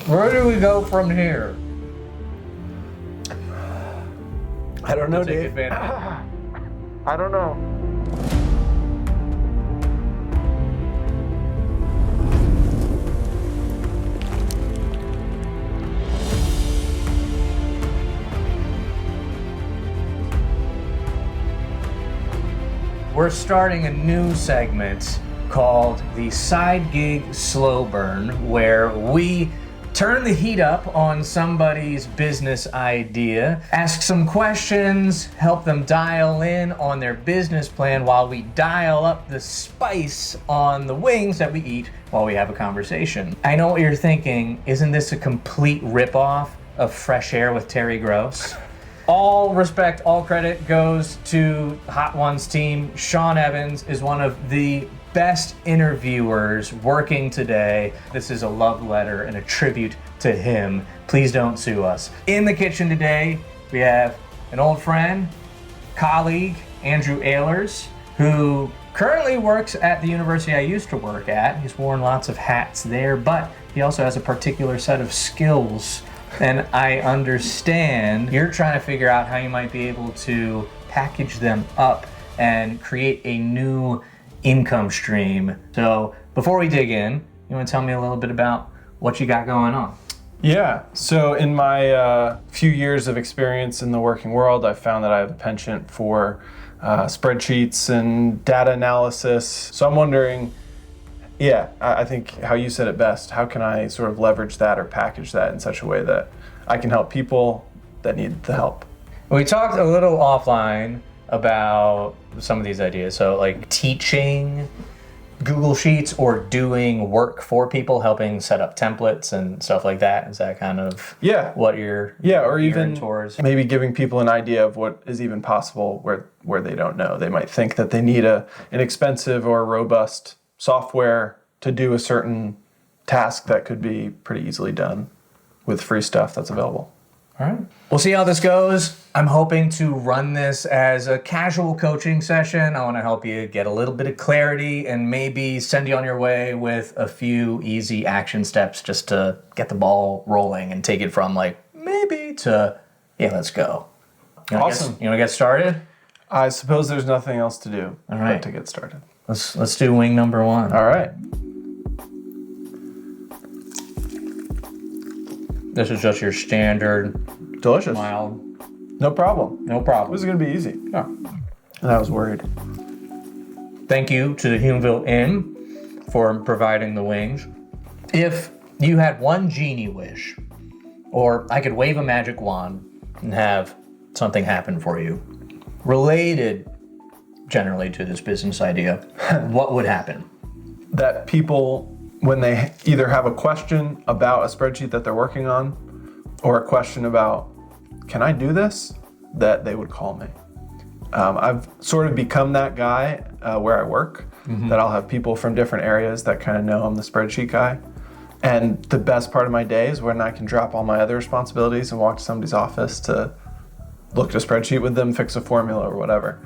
Where do we go from here? I don't know, Take Dave. advantage. I don't know. We're starting a new segment called the Side Gig Slow Burn, where we turn the heat up on somebody's business idea, ask some questions, help them dial in on their business plan while we dial up the spice on the wings that we eat while we have a conversation. I know what you're thinking. Isn't this a complete ripoff of Fresh Air with Terry Gross? All respect, all credit goes to Hot Ones team. Sean Evans is one of the best interviewers working today. This is a love letter and a tribute to him. Please don't sue us. In the kitchen today, we have an old friend, colleague, Andrew Ehlers, who currently works at the university I used to work at. He's worn lots of hats there, but he also has a particular set of skills. And I understand you're trying to figure out how you might be able to package them up and create a new income stream. So before we dig in, you want to tell me a little bit about what you got going on? Yeah, so in my few years of experience in the working world, I've found that I have a penchant for spreadsheets and data analysis. So I'm wondering, I think how you said it best, how can I sort of leverage that or package that in such a way that I can help people that need the help? We talked a little offline about some of these ideas. So like teaching Google Sheets or doing work for people, helping set up templates and stuff like that. Is that kind of what you're or even towards? Maybe giving people an idea of what is even possible where they don't know. They might think that they need an expensive or robust software to do a certain task that could be pretty easily done with free stuff that's available. All right. We'll see how this goes. I'm hoping to run this as a casual coaching session. I want to help you get a little bit of clarity and maybe send you on your way with a few easy action steps just to get the ball rolling and take it from like maybe to let's go. Awesome. You want to get started? I suppose there's nothing else to do right. but to get started. Let's do wing number one. All right. This is just your standard, delicious, mild. No problem. No problem. This is going to be easy. Yeah. And I was worried. Thank you to the Hulmeville Inn for providing the wings. If you had one genie wish, or I could wave a magic wand and have something happen for you, related generally to this business idea, what would happen? That people, when they either have a question about a spreadsheet that they're working on, or a question about, can I do this? That they would call me. I've sort of become that guy where I work, that I'll have people from different areas that kind of know I'm the spreadsheet guy. And the best part of my day is when I can drop all my other responsibilities and walk to somebody's office to look at a spreadsheet with them, fix a formula or whatever.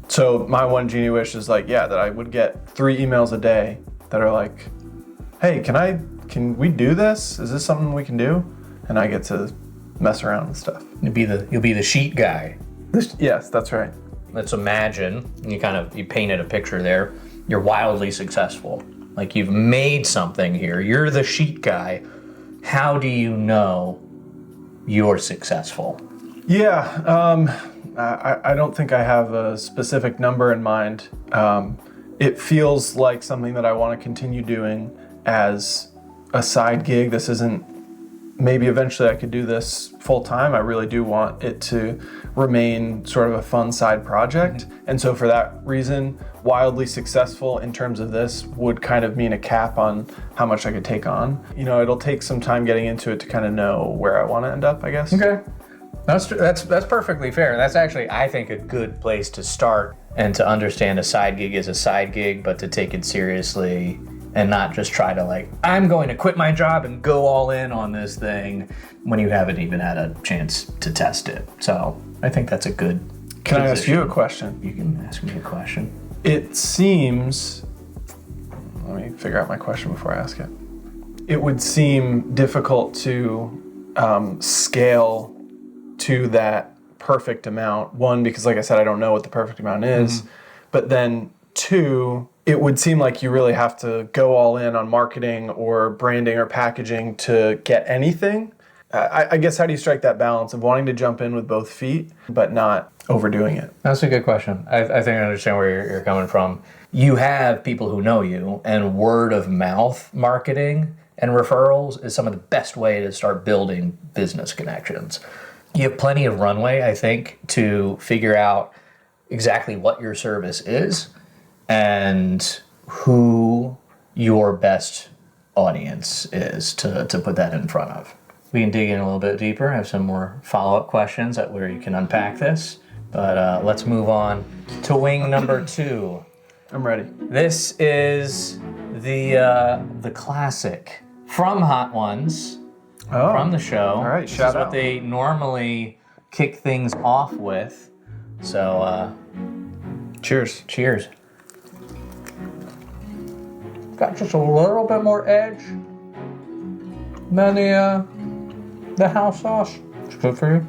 So my one genie wish is like, that I would get 3 emails a day that are like, hey, can we do this? Is this something we can do? And I get to mess around with stuff. You'll be the sheet guy. Yes, that's right. Let's imagine, you painted a picture there, you're wildly successful. Like you've made something here. You're the sheet guy. How do you know you're successful? I don't think I have a specific number in mind. It feels like something that I want to continue doing as a side gig. This isn't, maybe eventually I could do this full time. I really do want it to remain sort of a fun side project. And so for that reason, wildly successful in terms of this would kind of mean a cap on how much I could take on. It'll take some time getting into it to kind of know where I want to end up, I guess. Okay. That's perfectly fair. That's actually, I think, a good place to start and to understand a side gig is a side gig, but to take it seriously and not just try to I'm going to quit my job and go all in on this thing when you haven't even had a chance to test it. So I think that's a good Can I ask you a question? You can ask me a question. It seems, let me figure out my question before I ask it. it would seem difficult to scale to that perfect amount. One, because like I said, I don't know what the perfect amount is. But then two, it would seem like you really have to go all in on marketing or branding or packaging to get anything. I guess, how do you strike that balance of wanting to jump in with both feet, but not overdoing it? That's a good question. I think I understand where you're coming from. You have people who know you, and word of mouth marketing and referrals is some of the best way to start building business connections. You have plenty of runway, I think, to figure out exactly what your service is and who your best audience is to put that in front of. We can dig in a little bit deeper. I have some more follow-up questions where you can unpack this. But let's move on to wing number 2. I'm ready. This is the classic from Hot Ones, from the show. All right, this shout is out. what they normally kick things off with. So, Cheers. cheers. Got just a little bit more edge than the house sauce. It's good for you.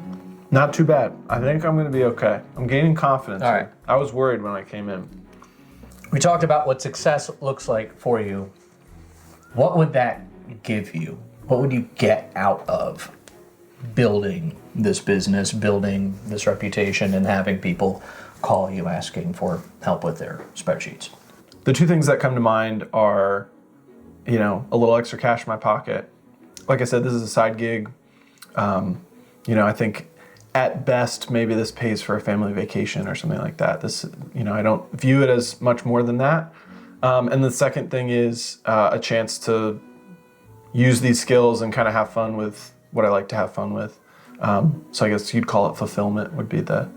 Not too bad. I think I'm going to be okay. I'm gaining confidence. All right. I was worried when I came in. We talked about what success looks like for you. What would that give you? What would you get out of building this business, building this reputation, and having people call you asking for help with their spreadsheets? The two things that come to mind are, a little extra cash in my pocket. Like I said, this is a side gig. I think at best, maybe this pays for a family vacation or something like that. This, I don't view it as much more than that. And the second thing is a chance to use these skills and kind of have fun with what I like to have fun with. So I guess you'd call it fulfillment would be the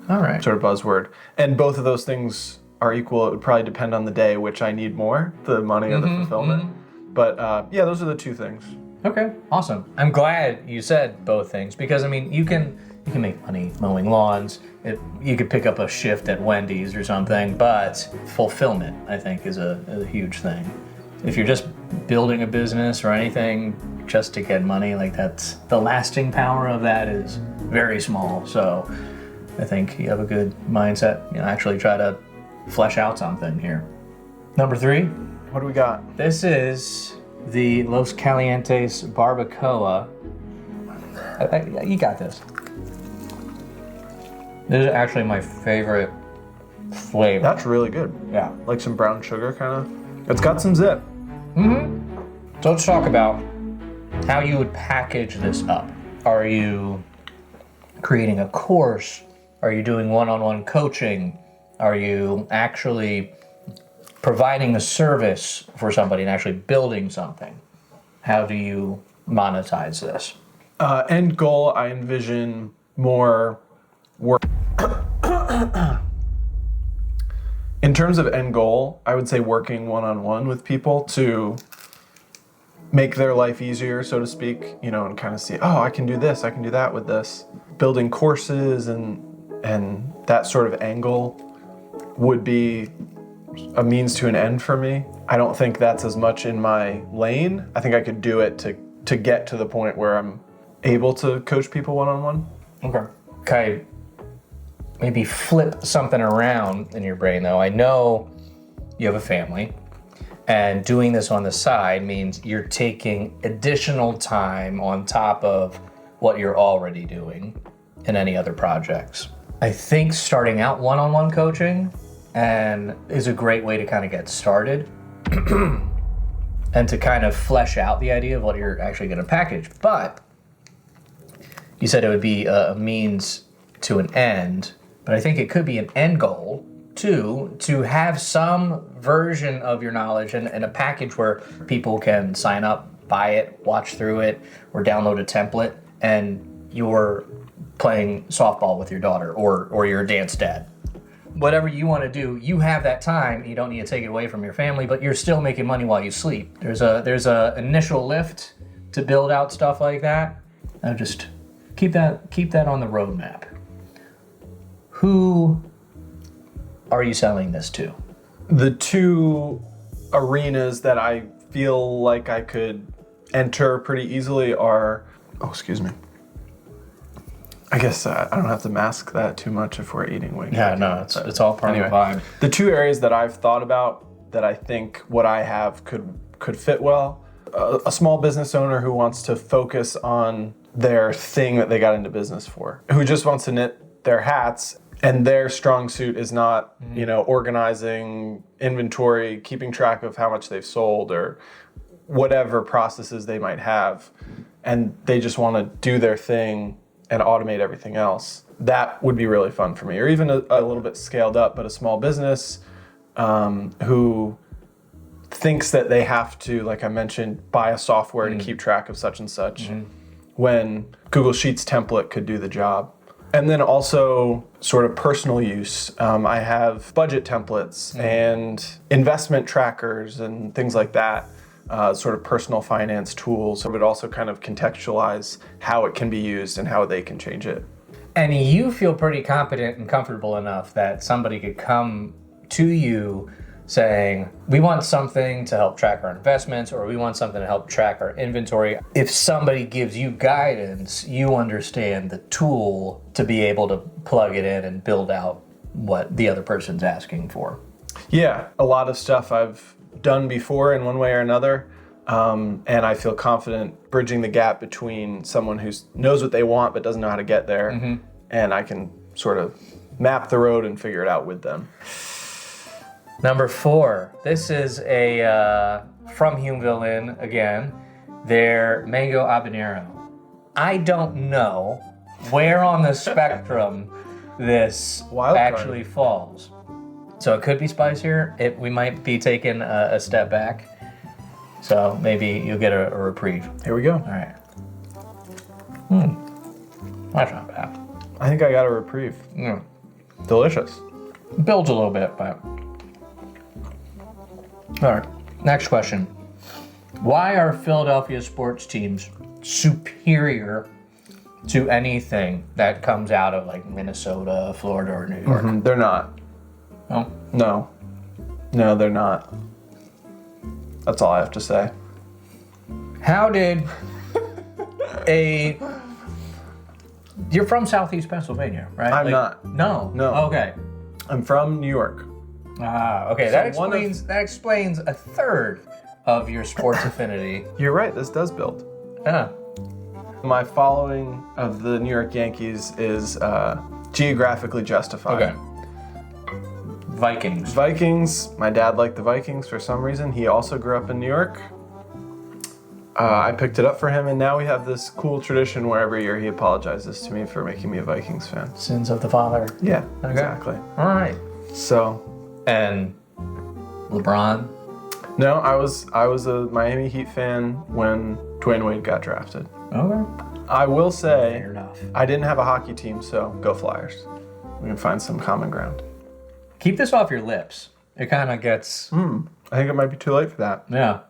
sort of buzzword. And both of those things are equal. It would probably depend on the day, which I need more, the money or the fulfillment. But those are the two things. Okay, awesome. I'm glad you said both things because, you can make money mowing lawns. You could pick up a shift at Wendy's or something, but fulfillment, I think, is a huge thing. If you're just building a business or anything just to get money, that's the lasting power of that is very small. So I think you have a good mindset. Actually try to flesh out something here. Number 3. What do we got? This is the Los Calientes Barbacoa. You got this. This is actually my favorite flavor. That's really good. Yeah. Like some brown sugar, kind of. It's got some zip. So let's talk about how you would package this up. Are you creating a course? Are you doing one-on-one coaching? Are you actually providing a service for somebody and actually building something? How do you monetize this? End goal, I envision more work. In terms of end goal, I would say working one-on-one with people to make their life easier, so to speak, and kind of see, I can do this, I can do that with this. Building courses and that sort of angle would be a means to an end for me. I don't think that's as much in my lane. I think I could do it to get to the point where I'm able to coach people one-on-one. Okay. Maybe flip something around in your brain, though. I know you have a family, and doing this on the side means you're taking additional time on top of what you're already doing in any other projects. I think starting out one-on-one coaching is a great way to kind of get started and to kind of flesh out the idea of what you're actually going to package. But you said it would be a means to an end, but I think it could be an end goal too, to have some version of your knowledge in a package where people can sign up, buy it, watch through it, or download a template, and you're playing softball with your daughter or your dance dad. Whatever you want to do, you have that time. You don't need to take it away from your family, but you're still making money while you sleep. There's a initial lift to build out stuff like that. Now just keep that on the roadmap. Who are you selling this to? The two arenas that I feel like I could enter pretty easily are, oh, excuse me. I guess I don't have to mask that too much if we're eating wings. Yeah, no, it's all part of the vibe. The two areas that I've thought about that I think what I have could fit well, a small business owner who wants to focus on their thing that they got into business for, who just wants to knit their hats, and their strong suit is not, organizing inventory, keeping track of how much they've sold or whatever processes they might have, and they just want to do their thing and automate everything else. That would be really fun for me. Or even a little bit scaled up, but a small business who thinks that they have to, like I mentioned, buy a software to keep track of such and such, when Google Sheets template could do the job. And then also sort of personal use. I have budget templates and investment trackers and things like that. Sort of personal finance tools, but also kind of contextualize how it can be used and how they can change it. And you feel pretty competent and comfortable enough that somebody could come to you saying, we want something to help track our investments, or we want something to help track our inventory. If somebody gives you guidance, you understand the tool to be able to plug it in and build out what the other person's asking for. Yeah, a lot of stuff I've done before in one way or another, and I feel confident bridging the gap between someone who knows what they want but doesn't know how to get there, and I can sort of map the road and figure it out with them. Number 4, this is a from Hulmeville Inn again, their mango habanero. I don't know where on the spectrum this actually falls. So it could be spicier. We might be taking a step back. So maybe you'll get a reprieve. Here we go. All right. That's not bad. I think I got a reprieve. Delicious. Builds a little bit, but... All right, next question. Why are Philadelphia sports teams superior to anything that comes out of like Minnesota, Florida, or New York? They're not. Oh? No, they're not. That's all I have to say. How did You're from Southeast Pennsylvania, right? I'm not. No. No. Okay. I'm from New York. Okay. So that explains a third of your sports affinity. You're right. This does build. Yeah. My following of the New York Yankees is geographically justified. Okay. Vikings. My dad liked the Vikings for some reason. He also grew up in New York. I picked it up for him, and now we have this cool tradition where every year he apologizes to me for making me a Vikings fan. Sins of the father. Yeah, Okay. exactly. All right. So. And LeBron? No, I was a Miami Heat fan when Dwayne Wade got drafted. Okay. I will say, Fair enough. I didn't have a hockey team, so go Flyers. We can find some common ground. Keep this off your lips. It kind of gets... I think it might be too late for that. Yeah.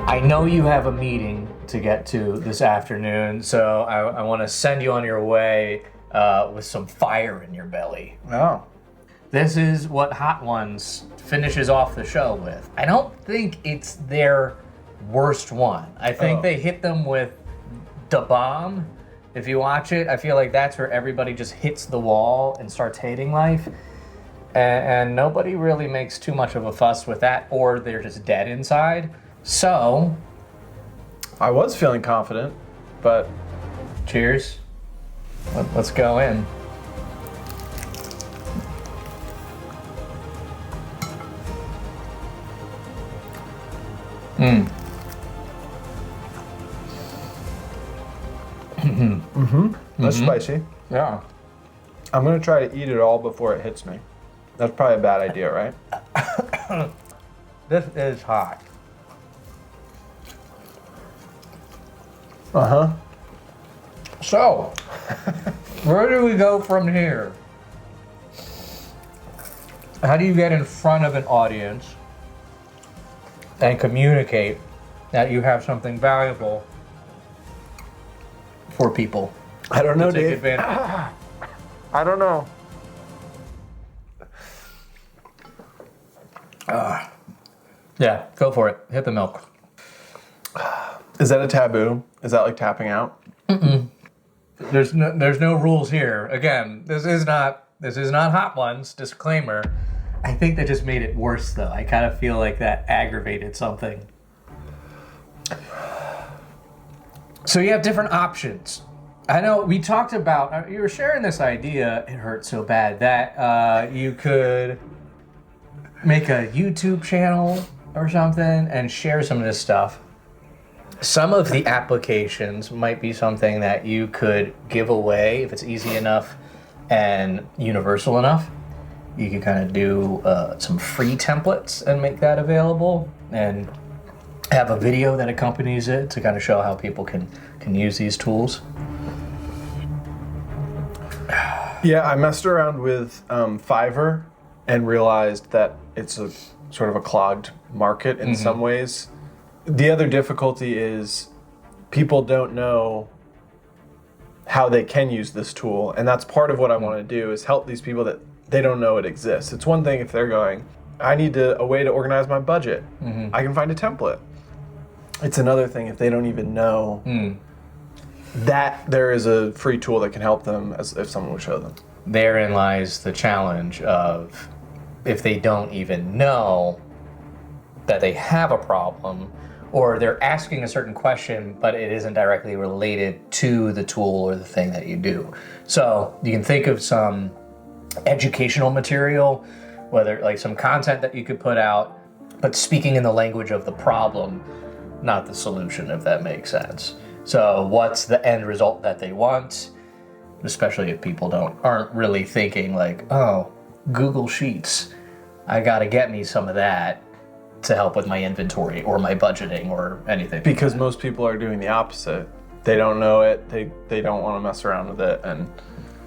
I know you have a meeting to get to this afternoon, so I want to send you on your way with some fire in your belly. Oh. This is what Hot Ones finishes off the show with. I don't think it's their worst one. I think they hit them with Da Bomb. If you watch it, I feel like that's where everybody just hits the wall and starts hating life. And nobody really makes too much of a fuss with that, or they're just dead inside. So, I was feeling confident, but... Cheers. Let's go in. That's spicy. Yeah. I'm going to try to eat it all before it hits me. That's probably a bad idea, right? This is hot. Uh-huh. So, where do we go from here? How do you get in front of an audience and communicate that you have something valuable for people? I don't know, Take Dave. advantage. I don't know. Yeah, go for it. Hit the milk. Is that a taboo? Is that like tapping out? There's no rules here. Again, this is not Hot Ones. Disclaimer. I think that just made it worse, though. I kind of feel like that aggravated something. So you have different options. I know we talked about, you were sharing this idea, it hurt so bad, that you could make a YouTube channel or something and share some of this stuff. Some of the applications might be something that you could give away if it's easy enough and universal enough. You could kind of do some free templates and make that available and have a video that accompanies it to kind of show how people can use these tools. Yeah, I messed around with Fiverr and realized that it's a sort of a clogged market in some ways. The other difficulty is people don't know how they can use this tool, and that's part of what I want to do is help these people that they don't know it exists. It's one thing if they're going, I need a way to organize my budget. I can find a template. It's another thing if they don't even know that there is a free tool that can help them as if someone would show them. Therein lies the challenge of if they don't even know that they have a problem, or they're asking a certain question, but it isn't directly related to the tool or the thing that you do. So you can think of some educational material, whether like some content that you could put out, but speaking in the language of the problem, not the solution, if that makes sense. So what's the end result that they want, especially if people aren't really thinking like, oh, Google Sheets, I gotta get me some of that to help with my inventory or my budgeting or anything. Because most people are doing the opposite. They don't know it, they don't want to mess around with it.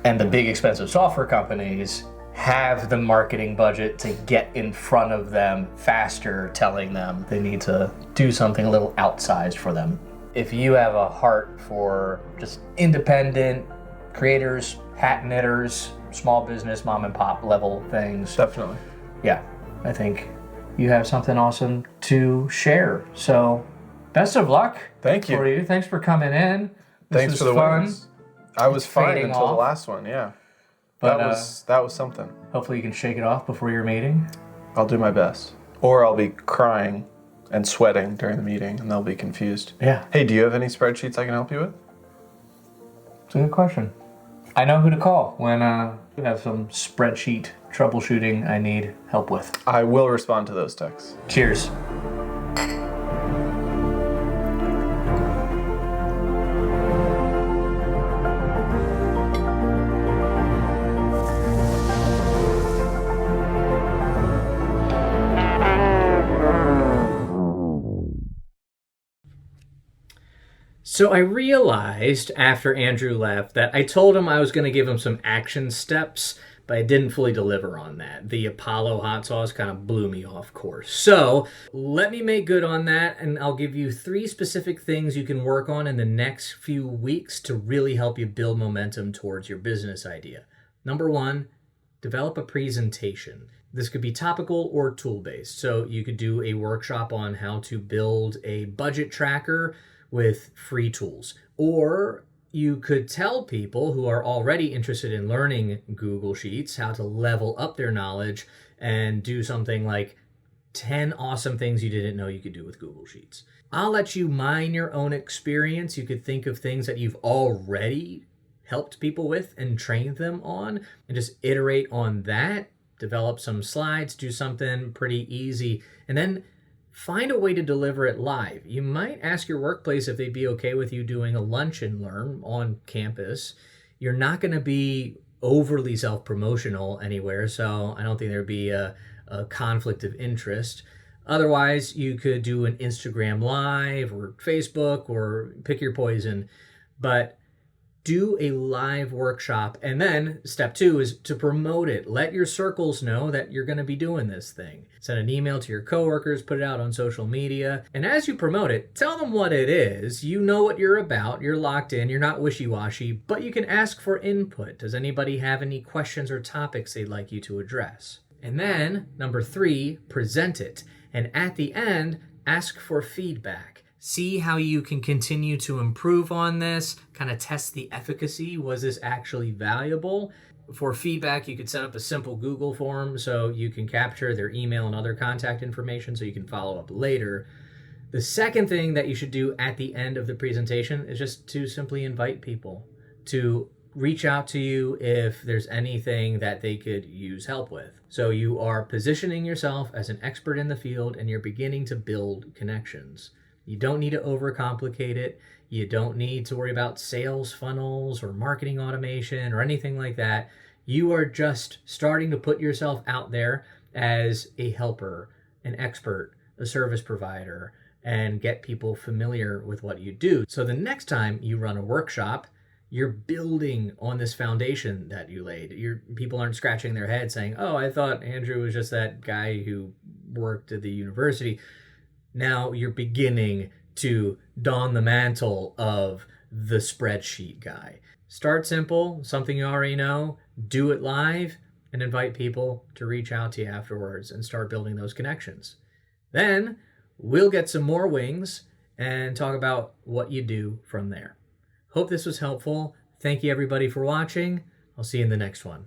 And the big expensive software companies have the marketing budget to get in front of them faster, telling them they need to do something a little outsized for them. If you have a heart for just independent creators, hat knitters, small business, mom and pop level things. Definitely. Yeah, I think you have something awesome to share. So best of luck. Thank you. For you. Thanks for coming in. Thanks for the fun. wins. I was fine Fading until off. the last one, yeah. But, that was something. Hopefully you can shake it off before your meeting. I'll do my best. Or I'll be crying and sweating during the meeting and they'll be confused. Yeah. Hey, do you have any spreadsheets I can help you with? It's a good question. I know who to call when you have some spreadsheet troubleshooting I need help with. I will respond to those texts. Cheers. So I realized after Andrew left that I told him I was going to give him some action steps, but I didn't fully deliver on that. The Apollo hot sauce kind of blew me off course. So let me make good on that, and I'll give you 3 specific things you can work on in the next few weeks to really help you build momentum towards your business idea. Number 1, develop a presentation. This could be topical or tool-based. So you could do a workshop on how to build a budget tracker with free tools. Or you could tell people who are already interested in learning Google Sheets how to level up their knowledge and do something like 10 awesome things you didn't know you could do with Google Sheets. I'll let you mine your own experience. You could think of things that you've already helped people with and trained them on and just iterate on that, develop some slides, do something pretty easy, and then find a way to deliver it live. You might ask your workplace if they'd be okay with you doing a lunch and learn on campus. You're not going to be overly self-promotional anywhere, so I don't think there'd be a conflict of interest. Otherwise, you could do an Instagram Live or Facebook or pick your poison. But do a live workshop. And then step 2 is to promote it. Let your circles know that you're going to be doing this thing. Send an email to your coworkers, put it out on social media. And as you promote it, tell them what it is. You know what you're about. You're locked in. You're not wishy-washy, but you can ask for input. Does anybody have any questions or topics they'd like you to address? And then number 3, present it. And at the end, ask for feedback. See how you can continue to improve on this, kind of test the efficacy. Was this actually valuable? For feedback, you could set up a simple Google form so you can capture their email and other contact information so you can follow up later. The second thing that you should do at the end of the presentation is just to simply invite people to reach out to you if there's anything that they could use help with. So you are positioning yourself as an expert in the field and you're beginning to build connections. You don't need to overcomplicate it. You don't need to worry about sales funnels or marketing automation or anything like that. You are just starting to put yourself out there as a helper, an expert, a service provider, and get people familiar with what you do. So the next time you run a workshop, you're building on this foundation that you laid. People aren't scratching their head saying, oh, I thought Andrew was just that guy who worked at the university. Now you're beginning to don the mantle of the spreadsheet guy. Start simple, something you already know, do it live, and invite people to reach out to you afterwards and start building those connections. Then we'll get some more wings and talk about what you do from there. Hope this was helpful. Thank you everybody for watching. I'll see you in the next one.